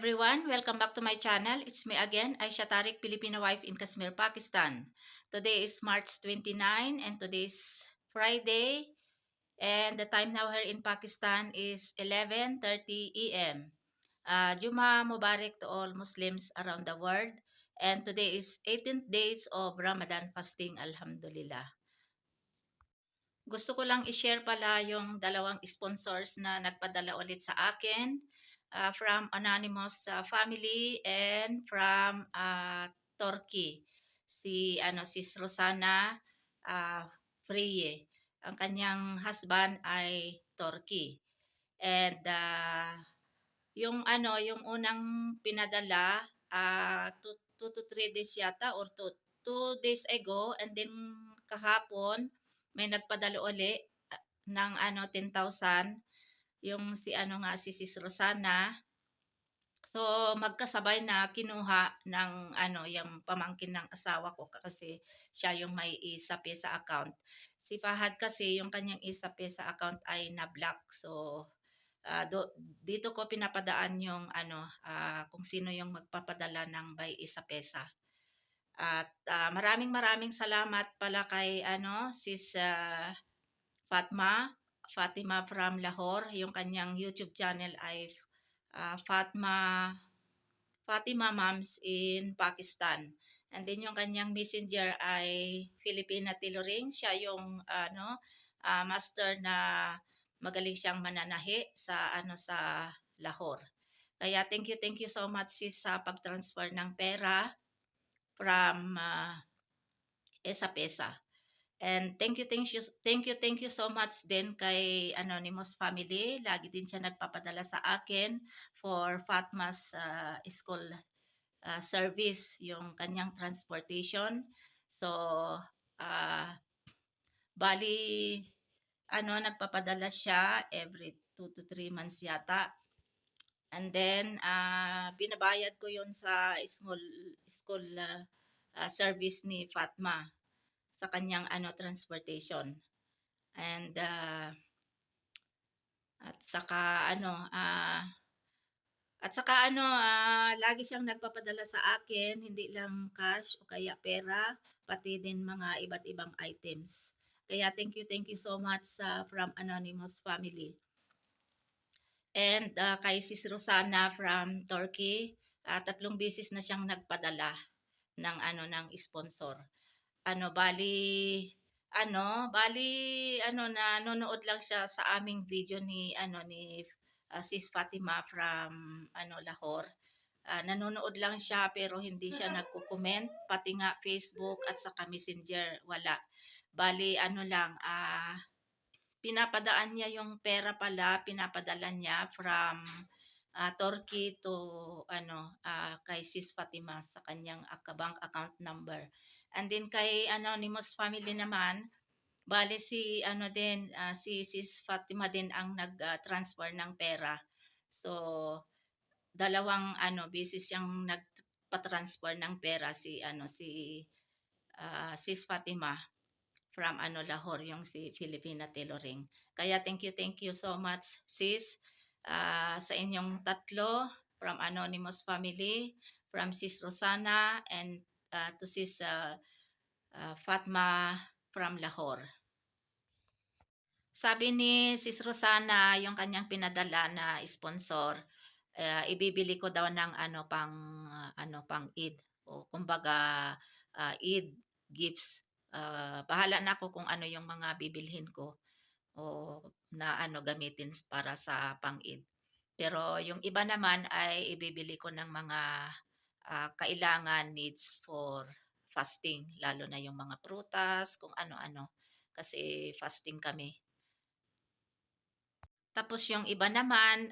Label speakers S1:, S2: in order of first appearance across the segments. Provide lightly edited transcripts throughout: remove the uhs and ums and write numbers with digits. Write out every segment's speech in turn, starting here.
S1: everyone, welcome back to my channel. It's me again, Aisha Tariq, Filipino wife in Kashmir, Pakistan. Today is March 29 and today is Friday and the time now here in Pakistan is 11:30 a.m. Juma Mubarak to all Muslims around the world, and today is 18th days of Ramadan fasting, Alhamdulillah. Gusto ko lang i-share pala yung dalawang sponsors na nagpadala ulit sa akin, from Anonymous Family and from Turkey. Si Rosana Friye. Ang kanyang husband ay Turkey. And yung unang pinadala, 2 to 3 days yata, or 2 days ago, and then kahapon may nagpadala uli ng 10,000, yung si Sis Rosana. So magkasabay na kinuha ng yung pamangkin ng asawa ko kasi siya yung may isapi sa account. Si Fahad kasi yung kanyang isapi sa account ay na-block. So dito ko pinapadaan yung kung sino yung magpapadala ng by isa pesa. At maraming salamat pala kay Sis Fatima from Lahore. Yung kanyang YouTube channel ay Fatima Moms in Pakistan. And then yung kanyang messenger ay Filipina Tailoring. Siya yung master na magaling siyang mananahi sa Lahore. Kaya thank you so much sis sa pag-transfer ng pera from Esa Pesa. And thank you so much din kay Anonymous Family. Lagi din siya nagpapadala sa akin for Fatma's school service, yung kanyang transportation. So bali nagpapadala siya every 2 to 3 months yata. And then binabayad ko yon sa school service ni Fatma sa kanyang transportation. And at saka lagi siyang nagpapadala sa akin, hindi lang cash o kaya pera, pati din mga iba't ibang items. Kaya thank you so much from Anonymous Family. And kay Sis Rosana from Turkey, 3 beses na siyang nagpadala ng ng sponsor. Bali nanonood lang siya sa aming video ni Sis Fatima from Lahore. Nanonood lang siya pero hindi siya nagko-comment, pati nga Facebook at saka Messenger wala. Bali pinapadaan niya yung pera pala, pinapadala niya from Turkey to kay Sis Fatima sa kanyang bank account number. And then kay Anonymous Family naman, bali si Sis Fatima din ang nag-transfer ng pera. So dalawang beses siyang nagpa-transfer ng pera si Sis Fatima from Lahore, yung si Filipina Tailoring. Kaya thank you so much sis sa inyong tatlo, from Anonymous Family, from Sis Rosana, and to Sis Fatma from Lahore. Sabi ni Sis Rosana, yung kanyang pinadala na sponsor, ibibili ko daw ng pang Eid, o kumbaga Eid gifts. Bahala na ako kung ano yung mga bibilhin ko o na gamitin para sa pang-Eid. Pero yung iba naman ay ibibili ko ng mga kailangan, needs for fasting, lalo na yung mga prutas, kung ano-ano, kasi fasting kami. Tapos yung iba naman,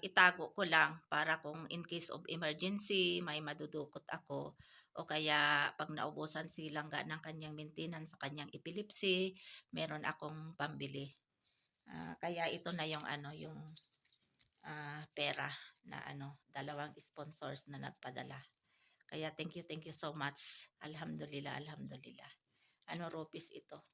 S1: itago ko lang para kung in case of emergency, may madudukot ako. O kaya pag naubusan si langga ng kanyang maintenance sa kanyang epilepsy, meron akong pambili. Kaya ito na yung yung pera na dalawang sponsors na nagpadala. Kaya thank you so much. Alhamdulillah. Rupees ito.